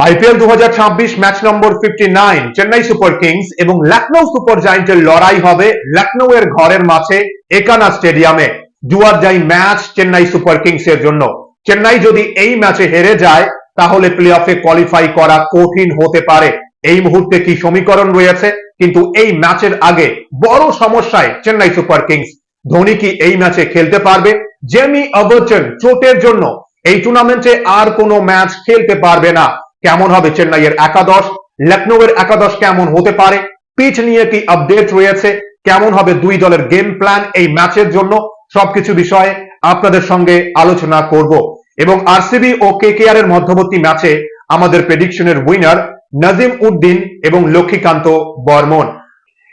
IPL 2026 match নম্বর 59 Chennai Super Kings এবং Lucknow Super জায়ান্টের লড়াই হবে লখনৌ এর ঘরের মাঠে একানা স্টেডিয়ামে। Do or die match Chennai Super Kings এর জন্য। চেন্নাই যদি এই ম্যাচে হেরে যায় তাহলে প্লে অফে কোয়ালিফাই করা কঠিন হতে পারে। এই মুহূর্তে কি সমীকরণ রয়েছে, কিন্তু এই ম্যাচের আগে বড় সমস্যায় চেন্নাই সুপার কিংস। ধোনি কি এই ম্যাচে খেলতে পারবে? জেমি অবার্টন চোটের জন্য এই টুর্নামেন্টে আর কোনো ম্যাচ খেলতে পারবে না। কেমন হবে চেন্নাইয়ের একাদশ? লখনৌ এর একাদশ কেমন হতে পারে? পিচ নিয়ে কি আপডেট রয়েছে? কেমন হবে দুই দলের গেম প্ল্যান এই ম্যাচের জন্য? সবকিছু বিষয়ে আপনাদের সঙ্গে আলোচনা করব। এবং আরসিবি ও কেকেআর এর মধ্যবর্তী ম্যাচে আমাদের প্রেডিকশনের উইনার নাজিম উদ্দিন এবং লক্ষ্মীকান্ত বর্মন।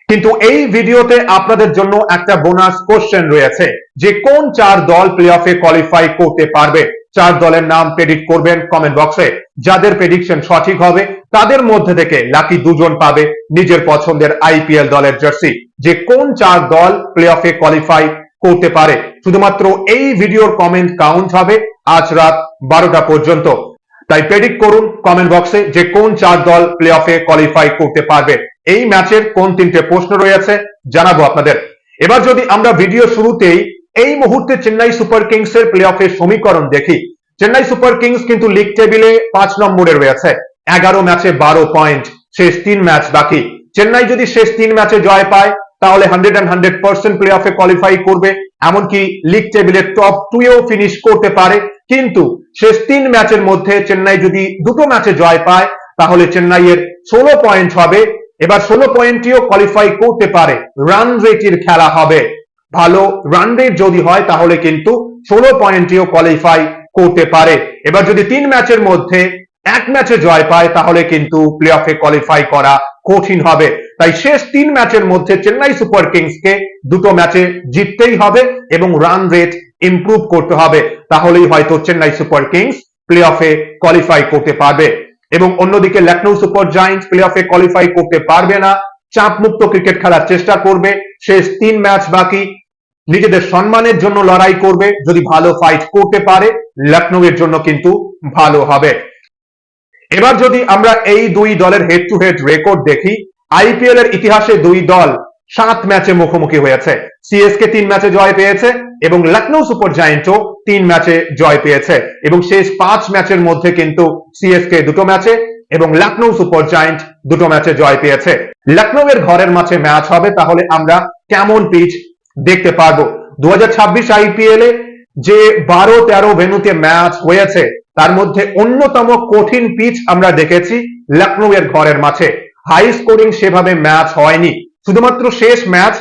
কিন্তু এই ভিডিওতে আপনাদের জন্য একটা বোনাস কোশ্চেন রয়েছে যে কোন চার দল প্লে অফে কোয়ালিফাই করতে পারবে। চার দলের নাম প্রেডিক্ট করবেন কমেন্ট বক্সে। যাদের প্রেডিকশন সঠিক হবে তাদের মধ্যে থেকে লাকি দুজন পাবে নিজের পছন্দের আইপিএল দলের জার্সি। যে কোন চার দল প্লে অফে কোয়ালিফাই করতে পারে শুধুমাত্র এই ভিডিওর কমেন্ট কাউন্ট হবে আজ রাত 12টা পর্যন্ত। তাই প্রেডিক্ট করুন কমেন্ট বক্সে যে কোন চার দল প্লে অফে কোয়ালিফাই করতে পারবে। এই ম্যাচের কোন তিনটে প্রশ্ন রয়েছে জানাবো আপনাদের। এবার যদি আমরা ভিডিও শুরুতেই এই মুহূর্তে চেন্নাই সুপার কিংস এর প্লে অফের সমীকরণ দেখি, চেন্নাই সুপার কিংস কিন্তু লিগ টেবিলে 5 নম্বরে রয়েছে, 11 ম্যাচে 12 পয়েন্ট, শেষ 3 ম্যাচ বাকি। চেন্নাই যদি শেষ 3 ম্যাচে জয় পায় তাহলে 100% প্লে অফে কোয়ালিফাই করবে, এমনকি লিগ টেবিলের টপ 2 এও ফিনিশ করতে পারে। কিন্তু শেষ 3 ম্যাচের মধ্যে চেন্নাই যদি দুটো ম্যাচে জয় পায় তাহলে চেন্নাইয়ের 16 পয়েন্ট হবে। এবার 16 পয়েন্টটিও কোয়ালিফাই করতে পারে। রান রেটের খেলা হবে, ভালো রান রেট যদি হয় তাহলে কিন্তু 16 পয়েন্টটিও কোয়ালিফাই করতে পারে। এবার যদি 3 ম্যাচের মধ্যে এক ম্যাচে জয় পায় তাহলে কিন্তু প্লে অফে কোয়ালিফাই করা কঠিন হবে। তাই শেষ 3 ম্যাচের মধ্যে চেন্নাই সুপার কিংসকে দুটো ম্যাচে জিততেই হবে এবং রান রেট ইমপ্রুভ করতে হবে, তাহলেই হয়তো চেন্নাই সুপার কিংস প্লে অফে কোয়ালিফাই করতে পারবে। এবং অন্যদিকে লখনৌ সুপার জায়ান্টস প্লে অফে কোয়ালিফাই করতে পারবে না, চাপ মুক্ত ক্রিকেট খেলার চেষ্টা করবে, শেষ 3 ম্যাচ বাকি, নিজেদের সম্মানের জন্য লড়াই করবে। যদি ভালো ফাইট করতে পারে লখনৌ এর জন্য কিন্তু ভালো হবে। এবার যদি আমরা এই দুই দলের হেড টু হেড রেকর্ড দেখি, আইপিএল এর ইতিহাসে দুই দল 7 ম্যাচে মুখোমুখি হয়েছে। সিএসকে 3 ম্যাচে জয় পেয়েছে এবং লখনৌ সুপার জায়ান্টও 3 ম্যাচে জয় পেয়েছে। এবং শেষ 5 ম্যাচের মধ্যে কিন্তু সিএসকে দুটো ম্যাচে এবং লখনৌ সুপার জায়ান্ট দুটো ম্যাচে জয় পেয়েছে। লখনৌ এর ঘরের মাঠে ম্যাচ হবে, তাহলে আমরা কেমন পিচ দেখতে পারবো? 2026 আইপিএল এ যে 12-13 ভেন্যুতে ম্যাচ হয়েছে তার মধ্যে অন্যতম কঠিন পিচ আমরা দেখেছি লখনৌ এর ঘরের মাঠে। হাই স্কোরিং সেভাবে ম্যাচ হয়নি, শুধুমাত্র শেষ ম্যাচ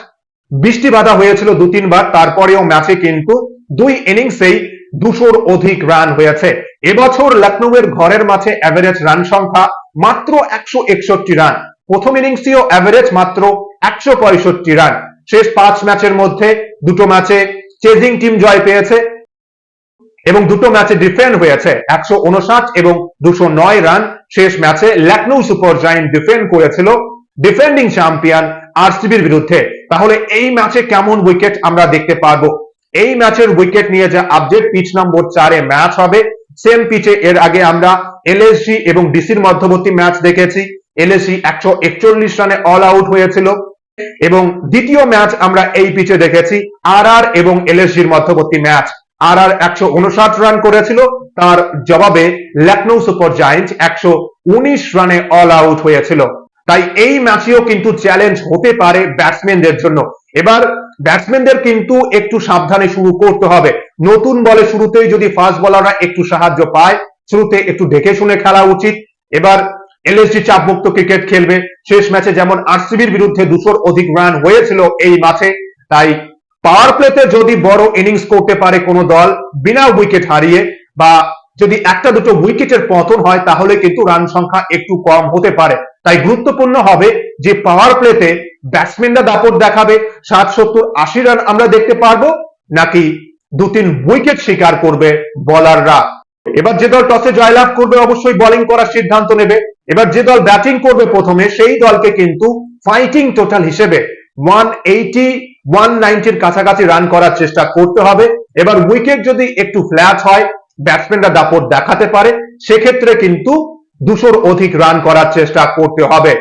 বৃষ্টি বাধা হয়েছিল 2-3 বার, তারপরেও ম্যাচে কিন্তু 2 ইনিংসেই 200-র অধিক রান হয়েছে। এবছর লখনৌ এর ঘরের মাঠে অ্যাভারেজ রান সংখ্যা মাত্র 161 রান, প্রথম ইনিংসেও অ্যাভারেজ মাত্র 165 রান। শেষ 5 ম্যাচের মধ্যে দুটো ম্যাচে চেজিং টিম জয় পেয়েছে এবং দুটো ম্যাচে ডিফেন্ড হয়েছে 159 এবং 209 রান। শেষ ম্যাচে লখনৌ সুপার জায়ান্ট ডিফেন্ড করেছিল ডিফেন্ডিং চ্যাম্পিয়ন আরসিবির বিরুদ্ধে। তাহলে এই ম্যাচে কেমন উইকেট আমরা দেখতে পারবো? এই ম্যাচের উইকেট নিয়ে যা আপডেট, পিচ নম্বর 4 এ ম্যাচ হবে সেম পিচে। এর আগে আমরা এলএসজি এবং ডিসির মধ্যবর্তী ম্যাচ দেখেছি, এলএসজি 141 রানে অল আউট হয়েছিল। এবং দ্বিতীয় ম্যাচ আমরা এই পিচে দেখেছি আরআর এবং এলএসজির মধ্যবর্তী ম্যাচ। আরআর 159 রান করেছিল, তার জবাবে লখনৌ সুপার জায়ান্ট 119 রানে অল আউট হয়েছিল। তাই এই ম্যাচেও কিন্তু চ্যালেঞ্জ হতে পারে ব্যাটসম্যানদের জন্য। এবার ব্যাটসম্যানদের কিন্তু একটু সাবধানে শুরু করতে হবে। নতুন বলে শুরুতেই যদি ফাস্ট বোলাররা একটু সাহায্য পায়, শুরুতে একটু দেখে শুনে খেলা উচিত। এবার এলএসজি চাপমুক্ত ক্রিকেট খেলবে। শেষ ম্যাচে যেমন আরসিবির বিরুদ্ধে 200-র অধিক রান হয়েছিল এই ম্যাচে, তাই পাওয়ার প্লেতে যদি বড় ইনিংস করতে পারে কোনো দল বিনা উইকেট হারিয়ে, বা যদি একটা দুটো উইকেটের পতন হয় তাহলে কিন্তু রান সংখ্যা একটু কম হতে পারে। তাই গুরুত্বপূর্ণ হবে যে পাওয়ার প্লেতে ব্যাটসম্যানরা দাপট দেখাবে, 60, 70, 80 রান আমরা দেখতে পারবো, নাকি 2-3 উইকেট শিকার করবে বোলাররা। এবার যে দল টসে জয়লাভ করবে অবশ্যই বোলিং করার সিদ্ধান্ত নেবে। এবার যে দল ব্যাটিং করবে প্রথমে সেই দলকে কিন্তু ফাইটিং টোটাল হিসেবে 180, 190-র কাছাকাছি রান করার চেষ্টা করতে হবে। এবার উইকেট যদি একটু ফ্ল্যাট হয়, ব্যাটসম্যানরা দাপট দেখাতে পারে, সেক্ষেত্রে কিন্তু 200 অধিক রান করার চেষ্টা করতে হবে।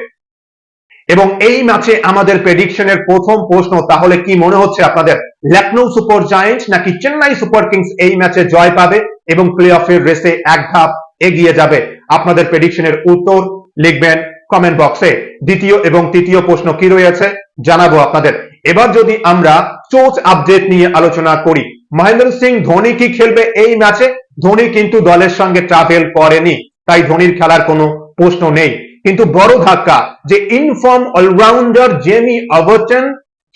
এবং এই ম্যাচে আমাদের প্রেডিকশনের প্রথম প্রশ্ন, তাহলে কি মনে হচ্ছে আপনাদের, লখনৌ সুপার জায়ান্টস নাকি চেন্নাই সুপার কিংস এই ম্যাচে জয় পাবে এবং প্লে অফের রেসে এক ধাপ এগিয়ে যাবে? আপনাদের প্রেডিকশনের উত্তর লিখবেন কমেন্ট বক্সে। দ্বিতীয় এবং তৃতীয় প্রশ্ন কি রয়েছে জানাবো আপনাদের। এবার যদি আমরা কোচ আপডেট নিয়ে আলোচনা করি, মহেন্দ্র সিং ধোনি কি খেলবে এই ম্যাচে? ধোনি কিন্তু দলের সঙ্গে ট্রাভেল করেনি, তাই ধোনির খেলার কোনো প্রশ্ন নেই। কিন্তু বড় ধাক্কা যে ইনফর্ম অলরাউন্ডার জেমি ওভারটন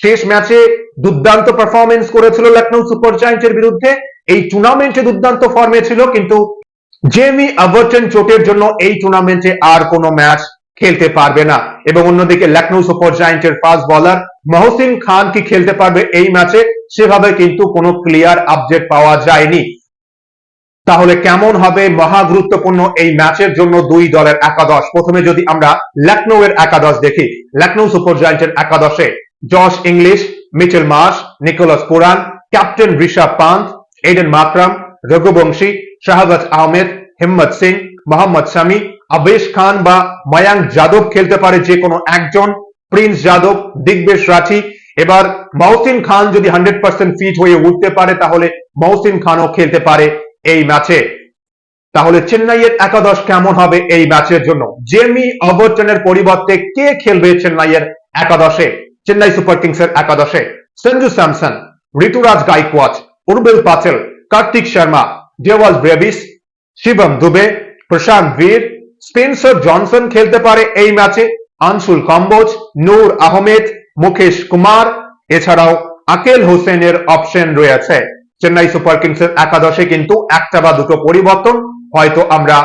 শেষ ম্যাচে দুর্দান্ত পারফরমেন্স করেছিল লখনৌ সুপার জায়ান্টসের বিরুদ্ধে, এই টুর্নামেন্টে দুর্দান্ত ফর্মে ছিল, কিন্তু জেমি ওভারটন চোটের জন্য এই টুর্নামেন্টে আর কোনো ম্যাচ খেলতে পারবে না। এবং অন্যদিকে লখনৌ সুপার জায়ান্টের ফাস্ট বোলার মহসিন খান কি খেলতে পারবে এই ম্যাচে? সেভাবে কিন্তু কোনো ক্লিয়ার আপডেট পাওয়া যায়নি। তাহলে কেমন হবে মহা গুরুত্বপূর্ণ এই ম্যাচের জন্য দুই দলের একাদশ? প্রথমে যদি আমরা লখনৌ এর একাদশ দেখি, লখনৌ সুপার জায়ান্টের একাদশে Josh Inglis, Mitchell Marsh, Nicholas Pooran, captain Rishabh Pant, Aiden Markram, Raghuvanshi, Shahbaz Ahmed, Himmat Singh, Mohammad শামি, আবেশ খান বা ময়াঙ্ক যাদব খেলতে পারে যে কোনো একজন, প্রিন্স যাদব, দিগ্বেশ রাঠি। এবার মহসিন খান যদি 100% ফিট হয়ে উঠতে পারে তাহলে মহসিন খানও খেলতে পারে এই ম্যাচে। তাহলে চেন্নাইয়ের একাদশ কেমন হবে এই ম্যাচের জন্য? জেমি ওভারটনের পরিবর্তে কে খেলবে চেন্নাইয়ের একাদশে? চেন্নাই সুপার কিংসের একাদশে সঞ্জু স্যামসন, ঋতুরাজ গাইকোয়াড, উর্বিল পাটেল, কার্তিক শর্মা, ডেওয়াল ব্রেভিস, শিবম দুবে, প্রশান্ত বীর, স্পেন্সার জনসন খেলতে পারে এই ম্যাচে, আনসুল কম্বোজ, নূর আহমেদ, মুকেশ কুমার, এছাড়াও আকেল হোসেনের অপশন রয়েছে। চেন্নাই সুপার কিংসের একাদশে কিন্তু একটা বা দুটো পরিবর্তন হয়তো আমরা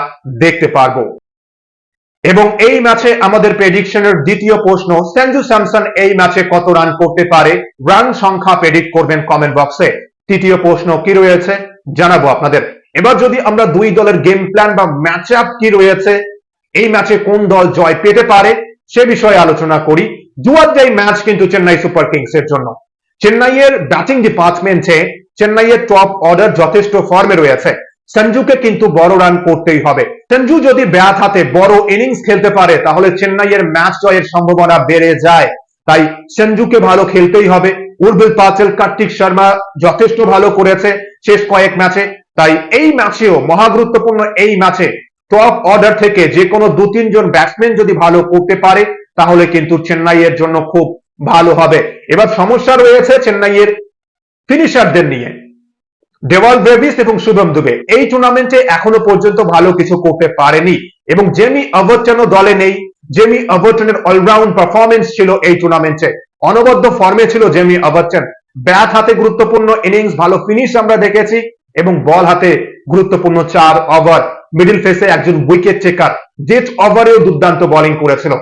দেখতে পারবো। এবং এই ম্যাচে আমাদের প্রেডিকশনের দ্বিতীয় প্রশ্ন, সঞ্জু স্যামসন এই ম্যাচে কত রান করতে পারে? রান সংখ্যা প্রেডিক্ট করবেন কমেন্ট বক্সে। তৃতীয় প্রশ্ন কি রয়েছে জানাবো আপনাদের। এবার যদি আমরা দুই দলের গেম প্ল্যান বা ম্যাচ আপ কি রয়েছে, এই ম্যাচে কোন দল জয় পেতে পারে সে বিষয়ে আলোচনা করি। জুয়ারজাই ম্যাচ কিন্তু চেন্নাই সুপার কিংস এর জন্য। চেন্নাইয়ের ব্যাটিং ডিপার্টমেন্টে চেন্নাইয়ের টপ অর্ডার যথেষ্ট ফর্মে রয়েছে। সঞ্জুকে কিন্তু বড় রান করতেই হবে। সঞ্জু যদি ব্যাট হাতে বড় ইনিংস খেলতে পারে তাহলে চেন্নাইয়ের ম্যাচ জয়ের সম্ভাবনা বেড়ে যায়, তাই সঞ্জুকে ভালো খেলতেই হবে। উর্বিল পাটেল, কার্তিক শর্মা যথেষ্ট ভালো করেছে শেষ কয়েক ম্যাচে, তাই এই ম্যাচেও মহা গুরুত্বপূর্ণ এই ম্যাচে টপ অর্ডার থেকে যে কোনো দু তিনজন ব্যাটসম্যান যদি ভালো করতে পারে তাহলে কিন্তু চেন্নাইয়ের জন্য খুব ভালো হবে। এবার সমস্যা রয়েছে চেন্নাইয়ের ফিনিশারদের নিয়ে। ডেওয়াল ব্রেভিস এবং শুভম দুবে এই টুর্নামেন্টে এখনো পর্যন্ত ভালো কিছু করতে পারেনি এবং জেমি ওভারটনও দলে নেই। জেমি ওভারটনের অলরাউন্ড পারফরমেন্স ছিল এই টুর্নামেন্টে, অনবদ্য ফর্মে ছিল জেমি ওভারটন। ব্যাট হাতে গুরুত্বপূর্ণ ইনিংস, ভালো ফিনিশ আমরা দেখেছি এবং বল হাতে গুরুত্বপূর্ণ 4 ওভার, মিডল ফেসে একজন উইকেট টেকার, ডেথ ওভারেও দুর্দান্ত বোলিং করেছিল।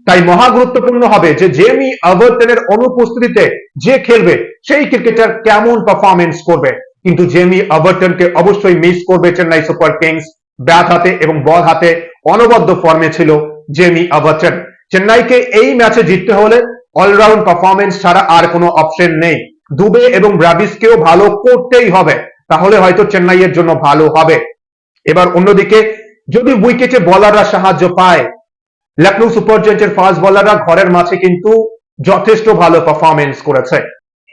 তাই মহা গুরুত্বপূর্ণ হবে যে জেমি ওভারটনের অনুপস্থিতিতে যে খেলবে সেই ক্রিকেটার কেমন পারফরমেন্স করবে। কিন্তু জেমি ওভারটনকে অবশ্যই মিস করবে চেন্নাই সুপার কিংস। ব্যাট হাতে এবং বল হাতে অনবদ্য ফর্মে ছিল জেমি ওভারটন। চেন্নাইকে এই ম্যাচে জিততে হলে অলরাউন্ড পারফরমেন্স ছাড়া আর কোনো অপশন নেই। দুবে এবং ব্রাভিসকেও ভালো করতেই হবে, তাহলে হয়তো চেন্নাইয়ের জন্য ভালো হবে। এবার অন্যদিকে যদি উইকেটে বলাররা সাহায্য পায়, লখনৌ সুপার জায়ান্টের ফাস্ট বোলাররা ঘরের মাঠে কিন্তু যথেষ্ট ভালো পারফরমেন্স করেছে।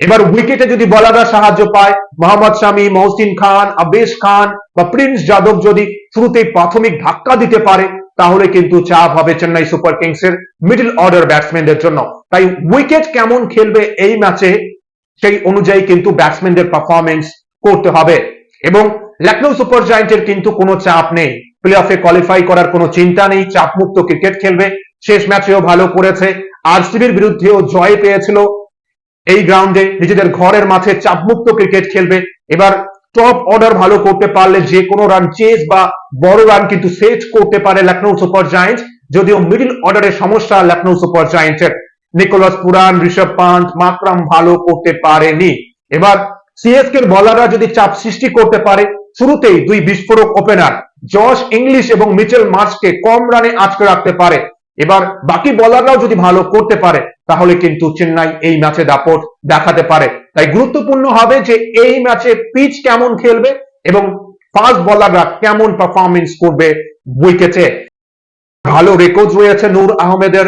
এবার উইকেটে যদি বলাররা সাহায্য পায়, মোহাম্মদ শামি, মহসিন খান, আবেশ খান বা প্রিন্স যাদব যদি শুরুতেই প্রাথমিক ধাক্কা দিতে পারে তাহলে কিন্তু চাপ হবে চেন্নাই সুপার কিংসের মিডল অর্ডার ব্যাটসম্যানদের জন্য। তাই উইকেট কেমন খেলবে এই ম্যাচে সেই অনুযায়ী কিন্তু ব্যাটসম্যানদের পারফরমেন্স করতে হবে। এবং লখনৌ সুপার জায়ান্টের কিন্তু কোনো চাপ নেই, প্লে অফে কোয়ালিফাই করার কোনো চিন্তা নেই, চাপমুক্ত ক্রিকেট খেলবে। শেষ ম্যাচেও ভালো করেছে, আরসিবির বিরুদ্ধেও জয় পেয়েছিল এই গ্রাউন্ডে, নিজেদের ঘরের মাঠে চাপমুক্ত ক্রিকেট খেলবে। এবার টপ অর্ডার ভালো করতে পারলে যে কোনো রান চেস বা বড় রান কিন্তু সেট করতে পারে লখনৌ সুপার জায়ান্টস। যদিও মিডল অর্ডারের সমস্যা Lucknow Super জায়ান্টের, Nicholas Pooran, Rishabh পান্থ, মাকরাম ভালো করতে পারেনি। এবার সিএসকে এর বলাররা যদি চাপ সৃষ্টি করতে পারে, শুরুতেই দুই বিস্ফোরক ওপেনার জশ ইংলিশ এবং মিচেল মার্শকে কম রানে আটকে রাখতে পারে, এবার বাকি বলাররাও যদি ভালো করতে পারে তাহলে কিন্তু চেন্নাই এই ম্যাচে দাপট দেখাতে পারে। তাই গুরুত্বপূর্ণ হবে যে এই ম্যাচে পিচ কেমন খেলবে এবং ফাস্ট বলাররা কেমন পারফরমেন্স করবে উইকেটে। ভালো রেকর্ড রয়েছে নূর আহমেদের,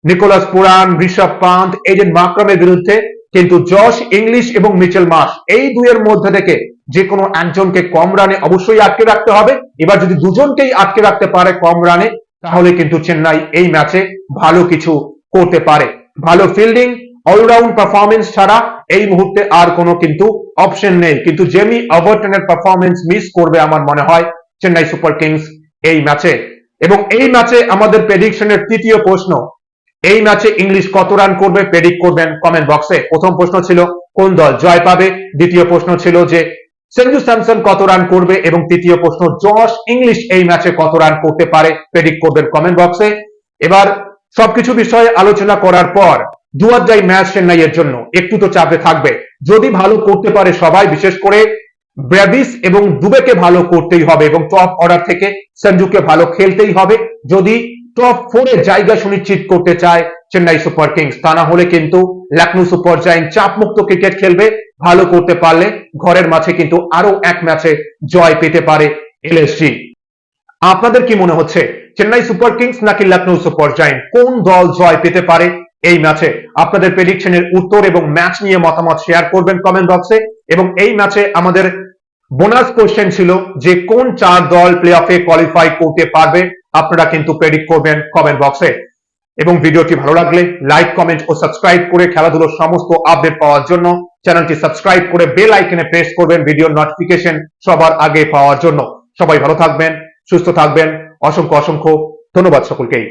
Nicholas Pooran, Rishabh Pant, Eden মাকরামের বিরুদ্ধে, কিন্তু জশ ইংলিশ এবং মিচেল মার্শ এই দুইয়ের মধ্যে থেকে যে কোনো একজনকে কম রানে অবশ্যই আটকে রাখতে হবে। এবার যদি দুজনকেই আটকে রাখতে পারে কম রানে, তাহলে কিন্তু চেন্নাই এই ম্যাচে ভালো কিছু করতে পারে। ভালো ফিল্ডিং, অলরাউন্ড পারফরমেন্স ছাড়া এই মুহূর্তে আর কোনো কিন্তু অপশন নেই, কিন্তু জেমি ওভারটনের পারফরমেন্স মিস করবে আমার মনে হয় চেন্নাই সুপার কিংস এই ম্যাচে। এবং এই ম্যাচে আমাদের প্রেডিকশনের তৃতীয় প্রশ্ন, এই ম্যাচে ইংলিশ কত রান করবে প্রেডিক্ট করবেন কমেন্ট বক্সে। প্রথম প্রশ্ন ছিল কোন দল জয় পাবে, দ্বিতীয় প্রশ্ন ছিল যে সঞ্জু স্যামসন কত রান করবে, এবং তৃতীয় প্রশ্ন জশ ইংলিশ এই ম্যাচে কত রান করতে পারে প্রেডিক্ট করবেন কমেন্ট বক্সে। এবার সবকিছু বিষয়ে আলোচনা করার পর জুয়ার ম্যাচ চেন্নাইয়ের জন্য একটু তো চাপে থাকবে। যদি ভালো করতে পারে সবাই, বিশেষ করে ব্রেভিস এবং দুবেকে ভালো করতেই হবে, এবং টপ অর্ডার থেকে সঞ্জুকে ভালো খেলতেই হবে যদি টপ 4 এর জায়গা সুনিশ্চিত করতে চায় চেন্নাই সুপার কিংস। তা না হলে কিন্তু লখনৌ সুপার জায়ান্ট চাপমুক্ত ক্রিকেট খেলবে। ভালো করতে পারলে ঘরের মাঠে কিন্তু আরো এক ম্যাচে জয় পেতে পারে এলএসজি। আপনাদের কি মনে হচ্ছে, চেন্নাই সুপার কিংস নাকি লখনৌ সুপার জায়ান্ট, কোন দল জয় পেতে পারে এই ম্যাচে? আপনাদের প্রেডিকশনের উত্তর এবং ম্যাচ নিয়ে মতামত শেয়ার করবেন কমেন্ট বক্সে। এবং এই ম্যাচে আমাদের বোনাস কোশ্চেন ছিল যে কোন 4 দল প্লে অফে কোয়ালিফাই করতে পারবে, আপনারা কিন্তু প্রেডিক্ট করবেন কমেন্ট বক্সে। এবং ভিডিওটি ভালো লাগলে লাইক, কমেন্ট ও সাবস্ক্রাইব করে খেলাধুলোর সমস্ত আপডেট পাওয়ার জন্য চ্যানেলটি সাবস্ক্রাইব করে বেল আইকনে প্রেস করবেন ভিডিওর নোটিফিকেশন সবার আগে পাওয়ার জন্য। সবাই ভালো থাকবেন, সুস্থ থাকবেন। অসংখ্য অসংখ্য ধন্যবাদ সকলকেই।